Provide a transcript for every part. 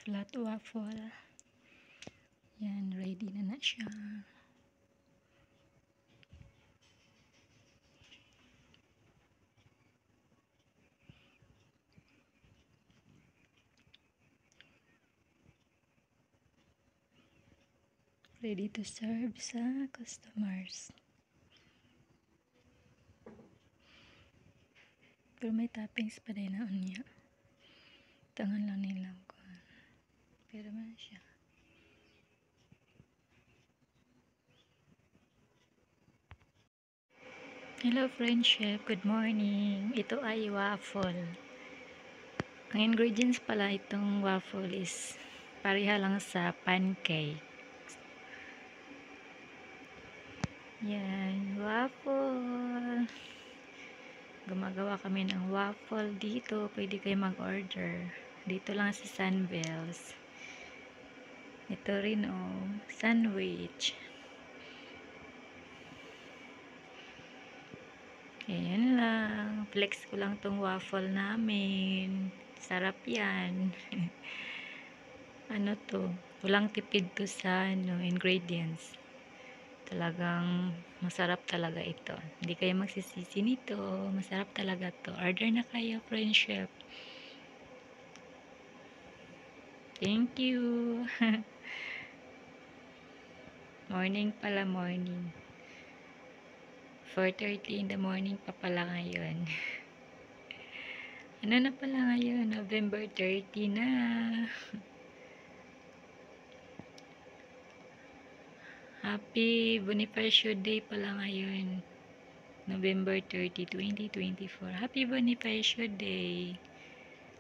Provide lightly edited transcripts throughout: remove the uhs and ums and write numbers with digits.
Flat waffle. Yan, ready na siya. Ready to serve sa customers. Pero may toppings pa rin na niya. Tangan lang nilang ko. Pero man siya. Hello friendship, good morning. Ito ay waffle. Ang ingredients pala itong waffle is pareha lang sa pancake. Yan, waffle. Gumagawa kami ng waffle dito. Pwede kayo mag-order. Dito lang sa Sunbells. Ito rin sandwich. Ayan lang. Flex ko lang tong waffle namin. Sarap yan. Ano to? Walang tipid to sa ingredients. Talagang masarap talaga ito. Hindi kayo magsisisi nito. Masarap talaga to. Order na kayo, friendship. Thank you. Morning pala, morning. 4:30 in the morning pa pala ngayon. Ano na pala ngayon? November 30 na. Happy Bonifacio Day pala ngayon. November 30, 2024. Happy Bonifacio Day.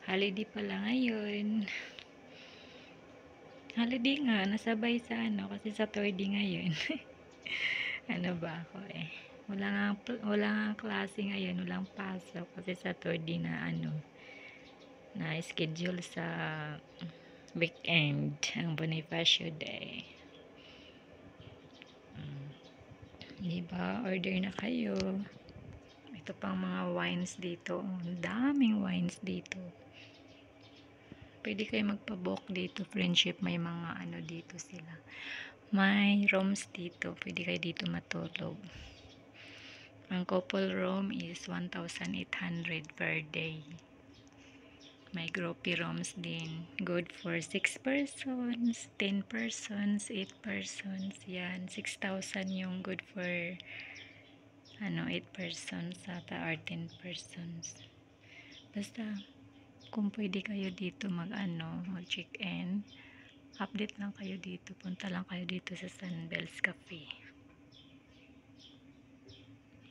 Holiday pala ngayon. Holiday nga, nasabay sa kasi Saturday ngayon. Ano ba ako Wala nga klase ngayon, walang pasok kasi Saturday na na schedule sa weekend ang Bonifacio Day. Diba? Order na kayo. Ito pang mga wines dito. Ang daming wines dito. Pwede kayo magpabook dito, friendship. May mga dito sila. May rooms dito. Pwede kayo dito matulog. Ang couple room is 1,800 per day. May groupie rooms din. Good for 6 persons, 10 persons, 8 persons. Yan, 6,000 yung good for 8 persons ata or 10 persons. Basta kung pwede kayo dito mag-check-in, update lang kayo dito. Punta lang kayo dito sa Sunbells Cafe.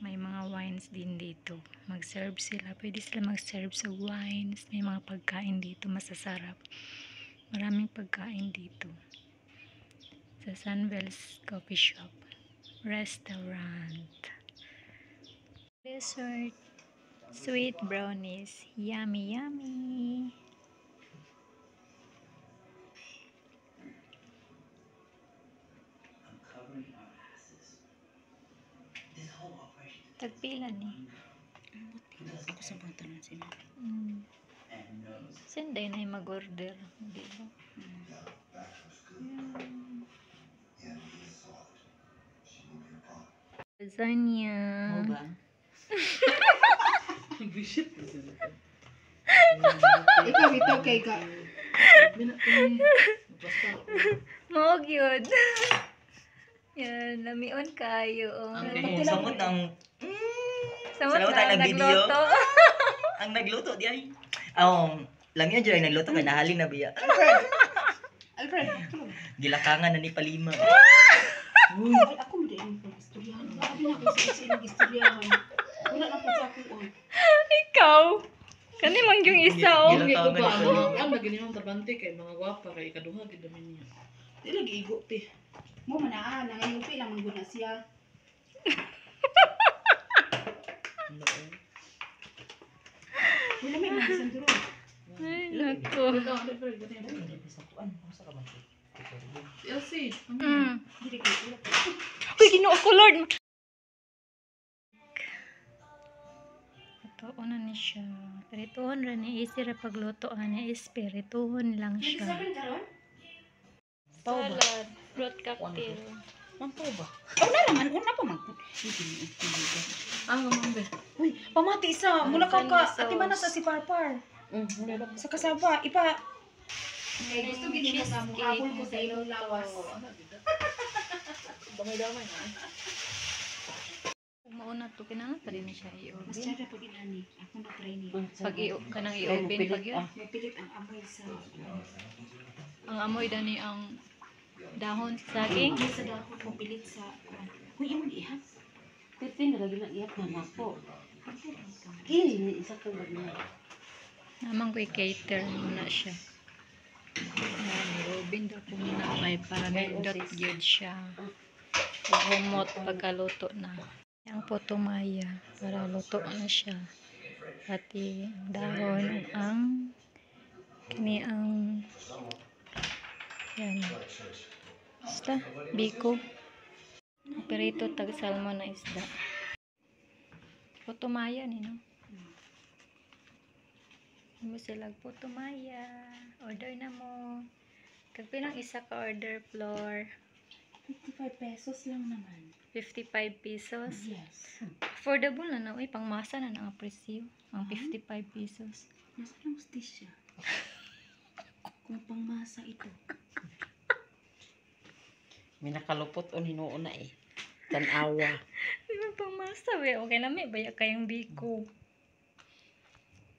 May mga wines din dito. Mag-serve sila. Pwede sila mag-serve sa wines. May mga pagkain dito. Masasarap. Maraming pagkain dito. Sa Sunbells Coffee Shop. Restaurant. Dessert. Sweet brownies. Yummy, yummy. Tagpila ni. Ako sa bata na sila. Senday na yung mag-order. Di ba? Lasagna. Oo ba? Nag-visit na sila. Ikaw ito kay ka. Mawag yun. Yan, lamion kayo. Ang samot ng... Samot Salamat na tayo nag-video. nagluto. Ang nagluto di ay. Lang yun dyan, nagluto kay nahalin na biya. Alfred. Gilakangan na ni Palima. Uy, ako mo din yung istoryahan. Sabi na ko sa silang istoryahan. Wala na po sa ako. Ikaw. Kani man yung isa Gilakangan ni Palima. Ang naging yung tabante kay mga gwapa kay kaduha gid namin niya. Di lagi igo ti. Mo manaan, nangayupi lang mangguna siya. Wala may mga sanduro. Ay, nako. Ito ano pero gani ano. Masa ka ba? Elsie. Dili ko wala. Uy, ginoo ko, Lord. Luto na ni siya. Pirituhon ra ni easy ra pagluto ani is pirituhon lang siya. 27 karon? Salad, fruit cocktail. Mampo ba? Una naman, una pa man. Ang mambe. Uy, pamati isa. Mula ka Sunny ka. Ati man na sa si Parpar. Sa kasaba. Ipa. Ay, gusto gini mo sa mukha ko sa ilong lawas. Damay-damay na. Kung mauna to, kinangan pa rin na siya i-oven. Mas tsada pag inani. Ako na try ni. Pag kanang i-oven, pag yun. Mapilit ang amoy sa... Ang amoy dani ang dahon sa saging. Amoy sa dahon mo pilit sa... Uy, imo ihap. Pwede na lagi na iyak na nako. Kini, isa ka ba na? Namang ko'y cater muna siya. Robin daw po muna kay para nindot yun siya. Humot pagkaluto na. Yang po tumaya para luto na siya. Pati ang dahon ang kini ang yan. Basta, biko. Perito tag salmon na isda. Putumaya ni no. Mo sila putumaya. Order na mo. Kag pinang isa ka order floor. 55 pesos lang naman. 55 pesos. Yes. Affordable na na. Uy, pangmasa na ang presyo. Ang 55 pesos. Nasa lang siya. Kung pangmasa ito. May nakalupot o hinuuna eh. Tanawa. Di ba pangmasa we? Okay na may baya kayang biko.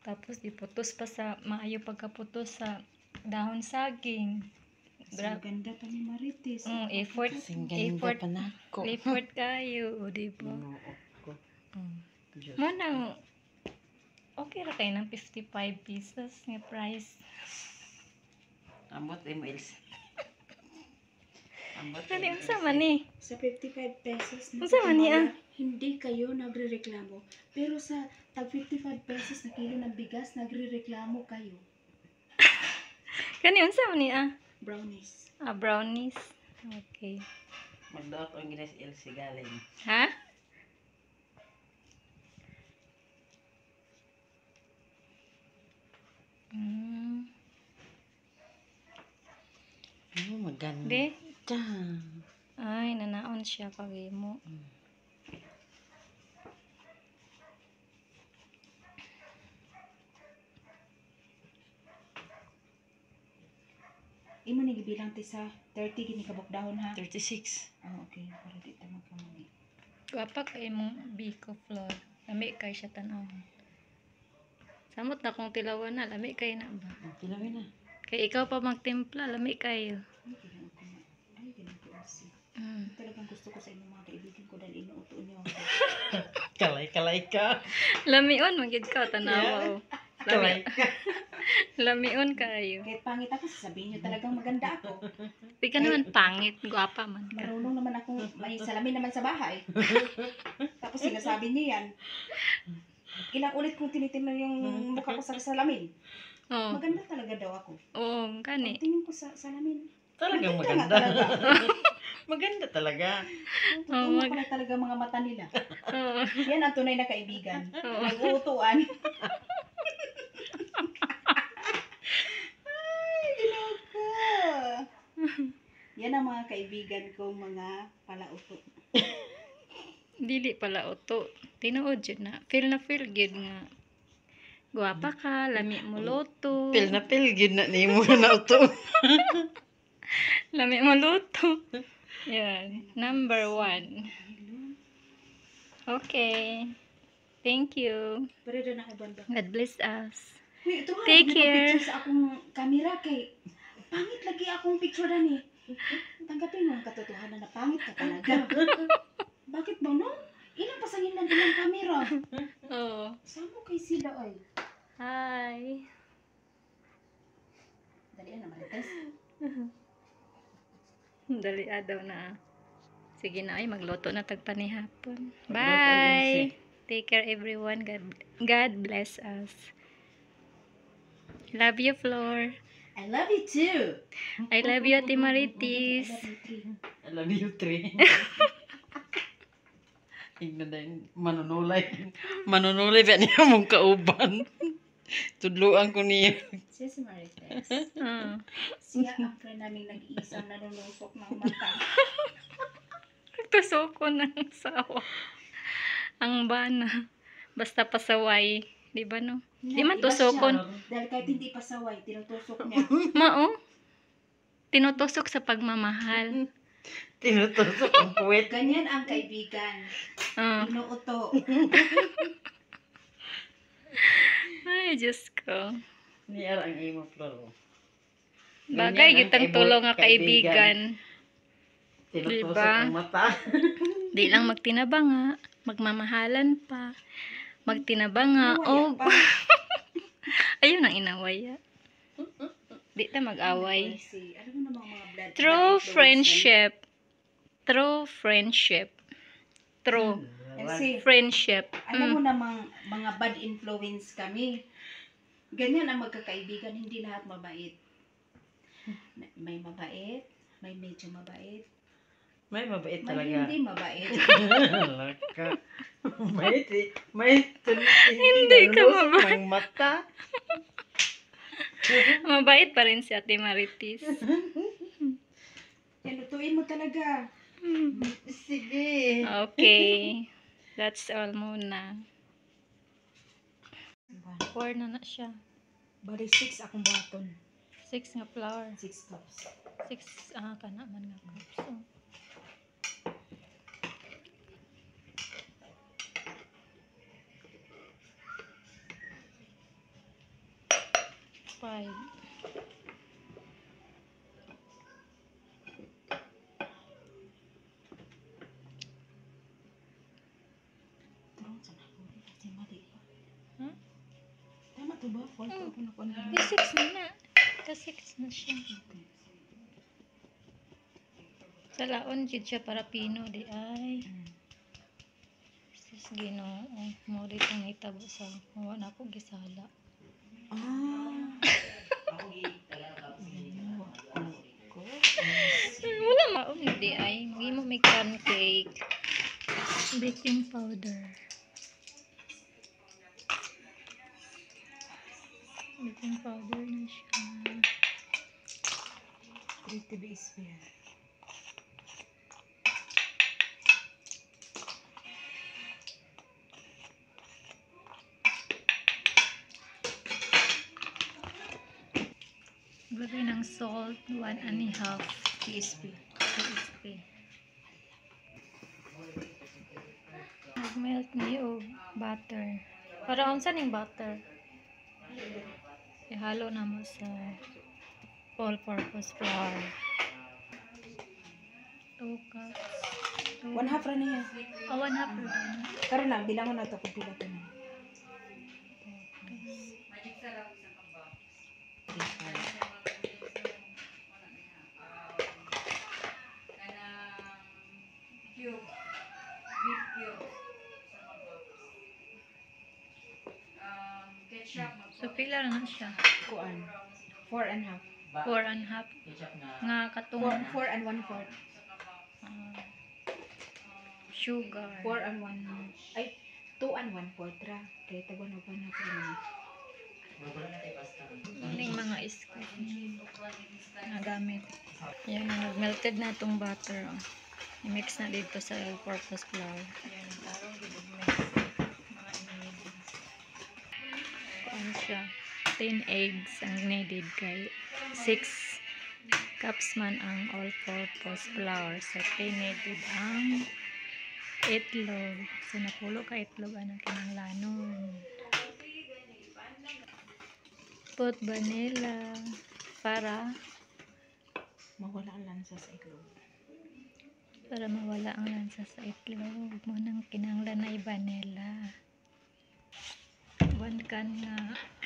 Tapos iputos pa sa maayo pagkaputos sa dahon saging. Ang ganda pa ni Marites. Effort. Sing Effort. ganda pa nako. Effort kayo. O, di ba? Ko. Diyos. Mo nang okay ra kay ng 55 pesos nga price. Ambot mo Elsa. Ambot. Kani unsa man ni? Sa 55 pesos na Unsa man niya? hindi kayo nagrereklamo. Pero sa tag 55 pesos na kilo ng bigas, nagrereklamo kayo. Kani unsa man ni Brownies. brownies. Okay. Magdaot ang ginas Elsa galing. Ha? Oh, maganda. Be? Ay, nanaon siya kagimo. Imo ni gibilang ti sa 30 gini kabok dahon ha. 36. Oh, okay. Para di ta magkamali. Guwapa kay mong biko floor. Lami kay siya tanaw. Samot na kung tilawan na, lami kay na ba? Kilawin na. Kay ikaw pa magtimpla, lami kayo. Ay, ganun ko asi. Mm. Talagang gusto ko sa inyong mga kaibigan ko dahil inuuto niyo ako. Kalay ka. Lamion, magid ka, tanawa. Kalay ka. Lamion kayo. Kahit pangit ako, sasabihin niyo talagang maganda ako. Di ka naman pangit, guwapa man ka. Marunong naman akong may salamin naman sa bahay. Tapos sinasabi niyo yan. Ilang ulit kong tinitingnan yung mukha ko sa salamin. Oo, Maganda talaga daw ako. oo, gani. Tingin ko sa salamin. Talagang Maganda maganda. nga talaga. Maganda talaga. Tutunan ko na talaga mga mata nila. Oo, Yan ang tunay na kaibigan. oo. Nag-uutuan. Ay, ginaka. Yan ang mga kaibigan ko, mga palauto. Dili pala uto. Tinuod yun na. Feel good nga. Guwapa ka, lami mo loto. Pil gid na nimo na uto. Lami mo luto. Yan. Number 1. Okay. Thank you. Pero doon ako banda. God bless us. Uy, ito nga. Take care. Picture sa akong camera kay pangit lagi akong picture ni. Tanggapin mo ang katotohanan na pangit ka talaga. Bakit ba no? Ilang pasangin lang ilang camera. Oo. Samo kay sila ay. Hi. Dali na Marites. Dali daw na. Sige na ay magluto na tagtani hapon. Bye. Take care everyone. God bless us. Love you, Flor. I love you too. I love you, Ate Maritis. I love you, 3. Higna din manunulay. Manunulay ba niya mong kauban? Tudluan ko niya. Sis Marites. Ah. Siya ang friend namin nag-iisang nanunusok ng mata. Tusok ko ng sawa. Ang bana. Basta pasaway. Di ba no? Di man Iba siya. tusokon. Dahil kahit hindi pasaway, tinutusok niya. Mao. Tinutusok sa pagmamahal. Tinutusok ang puwet. Ganyan ang kaibigan. Ah. Inuuto. Ay, Diyos ko. Niyar ang imo floro. Bagay, gitang tulong nga kaibigan. Tinutusok Diba? ang mata. Di lang magtinabanga. Magmamahalan pa. Magtinabanga. Nawaya Oh, pa. ayun ang inawaya. Di ta mag-away. Si, ano mo namang mga blood? True blood friendship. True friendship. True Kasi, friendship. alam mo namang mga bad influence kami. Ganyan ang magkakaibigan, hindi lahat mabait. May mabait, may medyo mabait, May mabait may talaga. hindi mabait. Laka. May Hindi ka nanunusok mabait. ng mata. Mabait pa rin si Ate Marites. Yan, lutuin mo talaga. Sige. Okay. That's all muna. 4 na siya. Bali 6 akong baton. 6 nga flour. 6 cups. 6 kana man nga cups. So, five. Tarong sa nakuri kasi mali pa. Huh? Tama to ba? 4 ko ako na Di 6 na na. Ka 6 na siya. Sa laon jud siya para pino di ay. Sis Ginoo, mo dito ang itabo sa wa na ako gisala. Ah. Wala maong di ay. Magimo may crumb cake. Baking powder. Baking powder na siya. Pretty base beer. Lagay ng salt, 1.5 TSP. teaspoon. Mag-melt niyo butter. Para unsa ning butter? Ihalo na mo sa all-purpose flour. 2 cups. 1/2 ra niya. 1/2 rin. Karon lang bilangon na to kung pila to na. So, pila na siya? Kuan. 4.5. 4.5 Ketchup na. nga katong 4 and 1/4. sugar. 4 and 1. Ay, 2 and 1/4 ra. Kaya taguan-uban na ko na. Wala na tayo pasta. Ning mga scoop na gamit. Yan, melted na itong butter. Oh. I-mix na dito sa all-purpose flour. Yan, tarong mix. Mga ingredients. Ano siya? 10 eggs ang needed kay 6 cups man ang all-purpose flour. So, needed ang itlog. So, napulo ka itlog ang kinanglanon. Put vanilla para Mawala ang lansa sa itlog. mawala ang lansa sa itlog. Mo nang kinanglan na vanilla. 1 can nga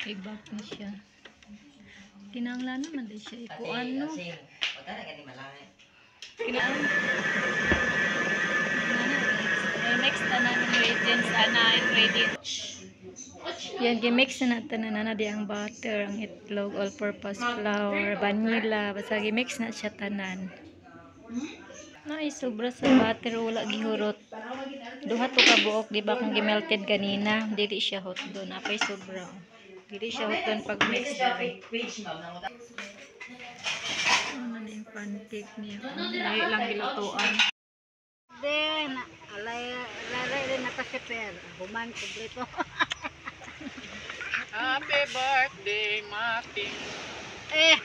i-bake na siya. Kinanglan naman din siya ikuan no. Kasi, wala na ganit malaki. Kinanglan. Next na ingredients ana ingredients. Yan, gimix na natin na di ang butter, ang itlog, all-purpose flour, vanilla. Basta gimix na siya tanan. Nay, sobra sa butter, wala gihurot. Duha to ka buok, di ba kung gimelted kanina, dili siya hot doon. Apay sobra. Dili siya hot doon pag mix diri. Page ma'am. Ano na yung pancake niya? Dahil lang gilutuan. Then, alay rin na pasiper. Human kumpleto. Happy birthday, Martin. Eh,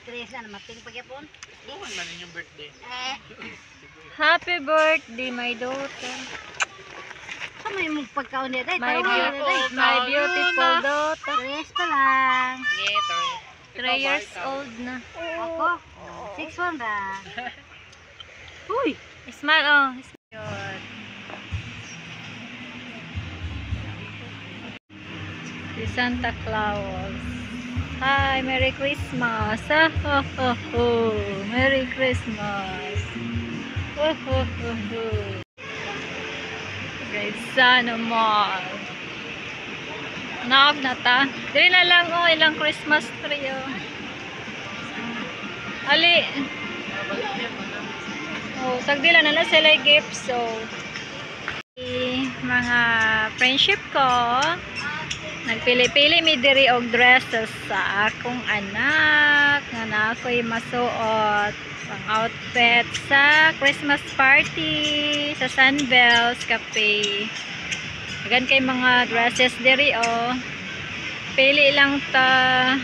23 na mating pagyapon. Duman man inyong birthday. Happy birthday, my daughter. Sa may mong pagkaon niya day. My beautiful daughter. Tres pa lang. Yeah, 3 years old na. Ako, 6 na. Uy! Smile, oh. Smile. Si Santa Claus. Hi, Merry Christmas. Ah, ho, ho, ho. Merry Christmas. Ho, ho, ho, ho. Guys, sana mo. Naog na ta. Dili na lang, oh, ilang Christmas tree, oh. Ali. Oh, sagdila na na sila gifts, so mga friendship ko nagpili-pili mi diri og dresses sa akong anak nga na ako'y masuot pang outfit sa Christmas party sa Sunbells Cafe. Agan kay mga dresses diri, oh. Pili lang ta.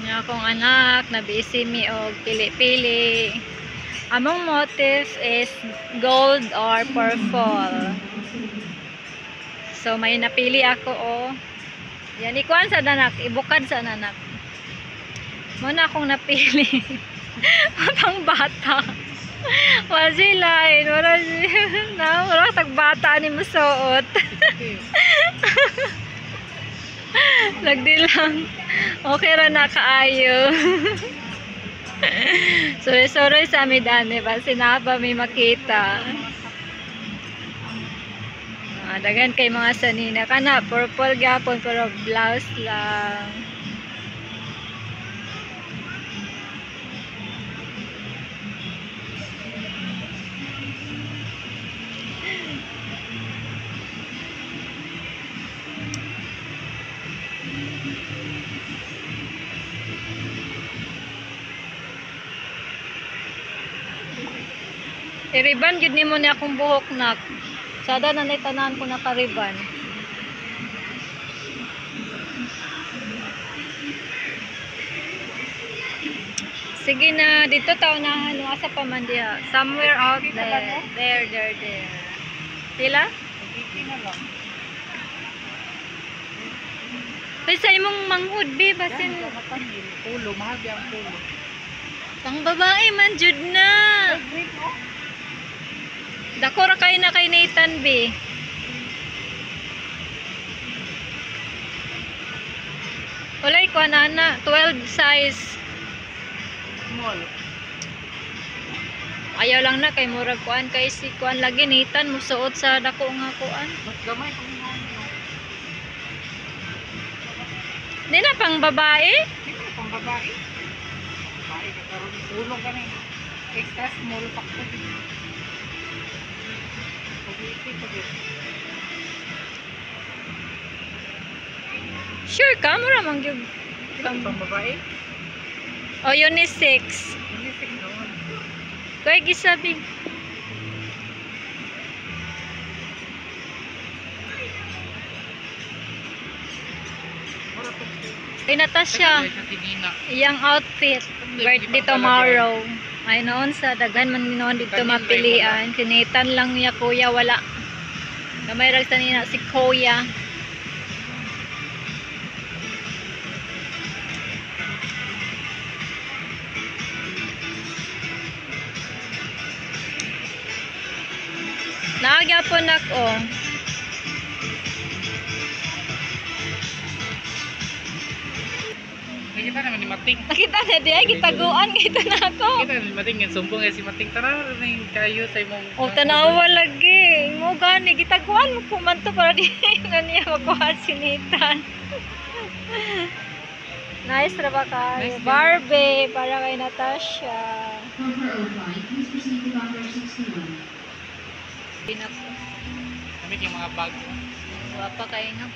Nga akong anak, nabisi mi og pili-pili. Among motif is gold or purple. So may napili ako, oh. Yan, ikuan sa nanak, ibukad sa nanak. Muna akong napili. Pang bata. Wala sila, wala tagbata ni masuot. Lagdi lang. Okay ra na kaayo. Sorry sa amin dani ba sinaba may makita. Dagan kay mga sanina kana purple gapon pero blouse lang. I-riban yun ni mo ni akong buhok nak. Sada na naitanan ko naka-riban. Sige na, dito tao na ano asa pa man diha. Somewhere out there. There. Sila? Pero sa imong manghud, be, basin. Pulo, mahal ang pulo. Pang babae man, jud na. Dako ra kay na kay Nathan, be. Walay ko na 12 size. Small. Ayaw lang na kay murag kuan kay si kuan lagi Nathan musuot sa dako nga kuan. Mas gamay kung Di na pang babae. pang babae. Babae ka karon pulo ka na. Extra small pa ko. Sure ka mura man gyud. Pang babae? O unisex. Unisex naman. Kuy gisabi. Ay Natasha, iyang outfit birthday tomorrow. Ay noon sa daghan man noon dito mapilian. Kinitan lang niya kuya wala. Gamay ra sa nina si kuya. Naagapon ako. Nakita naman ni Mating. Nakita na diya, gitaguan kita na ako. Kita ni Mating, yung sumbong si Mating. Tara na yung kayo sa imong... O tanawa lagi. Mo gani, gitaguan mo kumanto para di na niya makuha sinitan. Nice ra ba kayo? Barbie, para kay Natasha. Pinak ko. Kami yung mga bag. Wapa kayo no?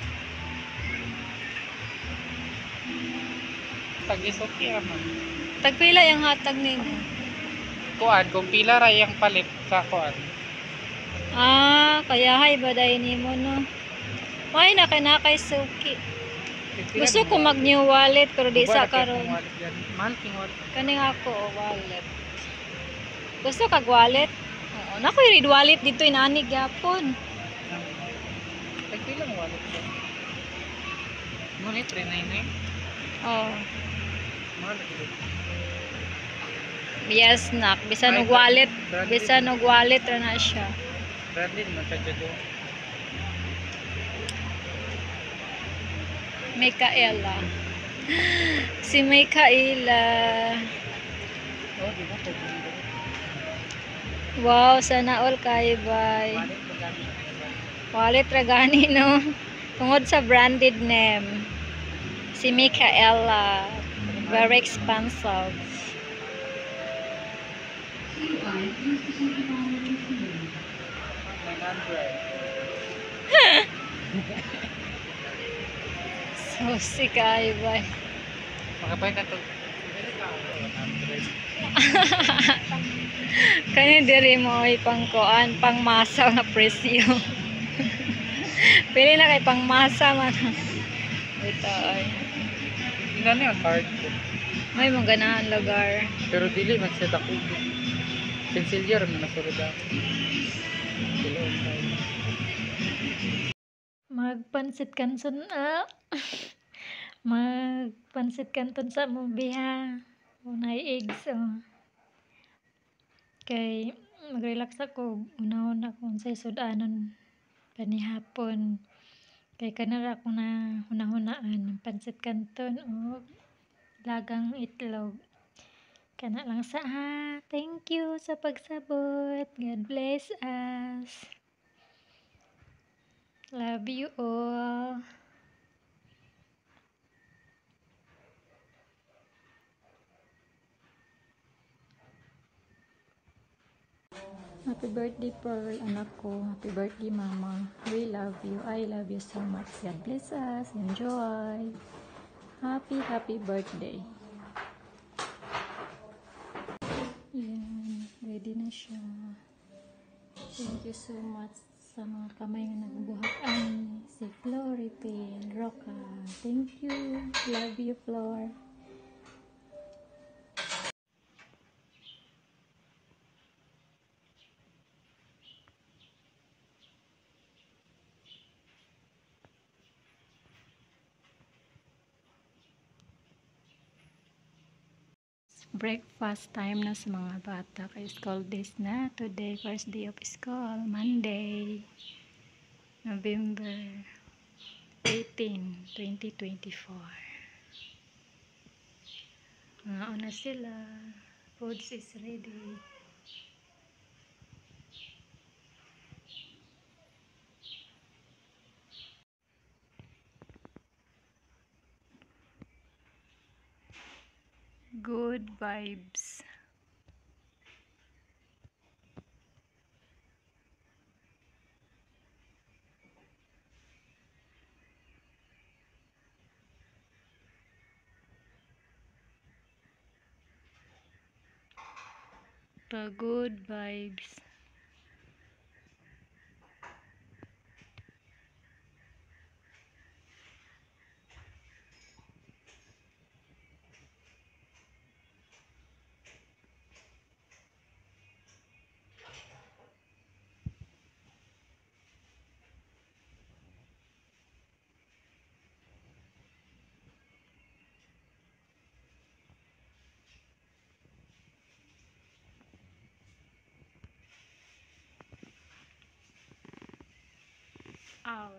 Tag-isuki naman. Tagpila yung hatag ninyo. Kuan, kung pila ra yung palit sa kuan. Ah, kaya hay baday nimo no. May nakanakay suki. Gusto ko mag new wallet pero di sa karon. Mahal king wallet. Kaning ako wallet. Gusto kag wallet? Oo, nakoy read wallet dito inani gyapon. Tagpila ang wallet ko. Ngunit 399. Oh. Mahal ito. Yes, nak. Bisan og Ay, wallet, branded. bisan og wallet ra na siya. Branded man sa dyan doon. Micaela. Si Micaela. Oh, di ba? Tagpila. Wow, sana all kay bye. Wallet ko gamit na iba. Wallet ra gani no. Tungod sa branded name. Si Micaela. Very expensive. 900. So si kay bye. Makapay ka to. Kani diri mo ay pangkuan, pangmasa nga presyo. Pili na kay pangmasa man. Ito ay. Tingnan niyo ang card ko. May mga ganahan lugar. Pero dili man siya dako. Pencilyer man nasulod ako. Magpansit kanton Magpansit kanton sa mubiha. Unay eggs Kay mag-relax ako. Unahon ako sa sudanon panihapon. Kay kanara ako na hunahunaan pansit kanton o lagang itlog. Kana lang sa thank you sa pagsabot. God bless us. Love you all. Happy birthday, Pearl, anak ko. Happy birthday, Mama. We love you. I love you so much. God bless us. Enjoy. Happy birthday. Yan. Ready na siya. Thank you so much sa mga kamay na nagbuhakan. Si Floripin, Roca. Thank you. Love you, Flor. Breakfast time na sa mga bata kay school days na today, first day of school, Monday, November 18, 2024. Una sila, foods is ready. Good vibes. The good vibes. Owl.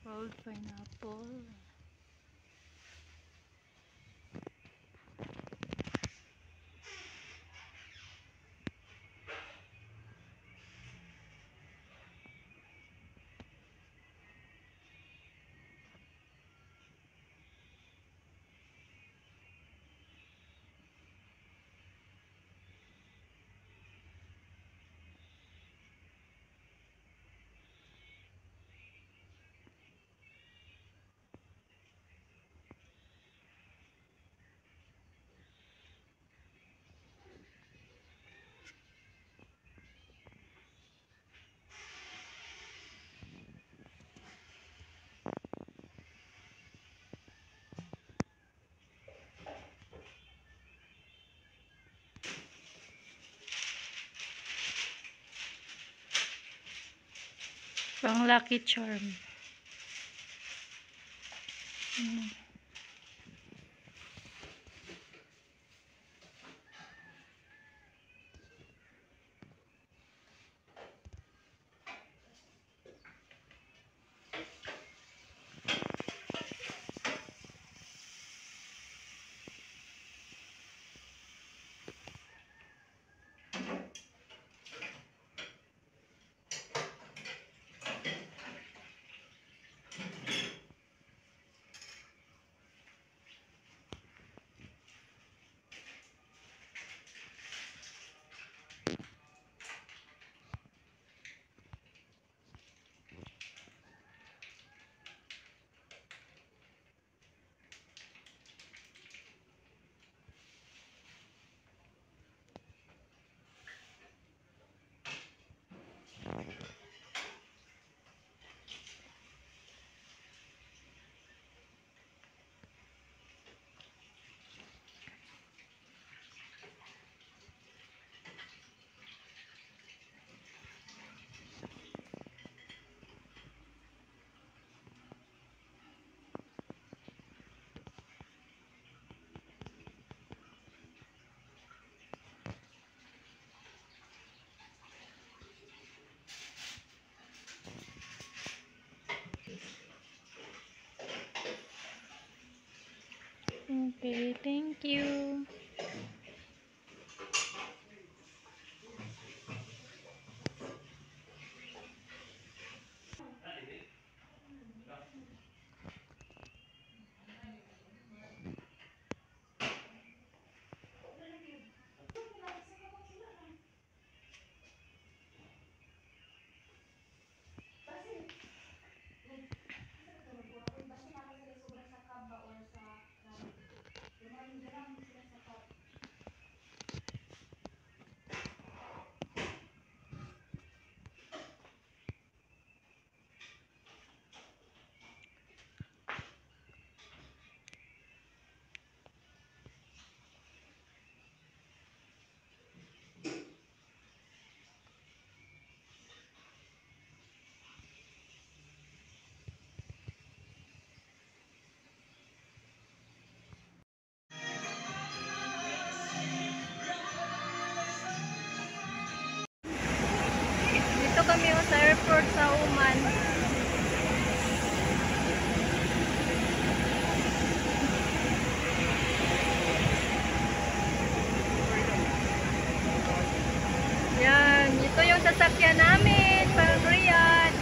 Cold pineapple. Pang Lucky Charm. Okay, thank you. Dito kami sa airport sa Oman. Yan, ito yung sasakyan namin para Riyadh.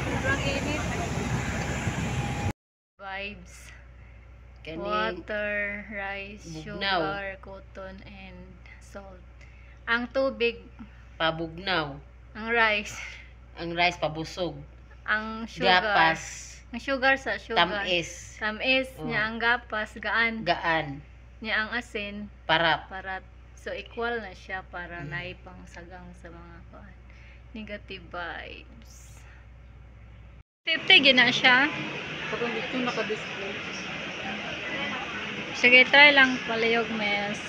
Sobrang init. Vibes. Kani Water, rice, Bugnaw. sugar, cotton, and salt. Ang tubig, pabugnaw, ang rice, ang rice pabusog, ang sugar. gapas, Ang sugar sa sugar. tamis, Tamis, Oh. niya ang gapas, gaan. gaan, Niya ang asin, parap. parat. So, equal na siya para naipang sagang sa mga kuan. Negative vibes. 50 gina siya. Parang dito naka-display. Sige, try lang palayog mes.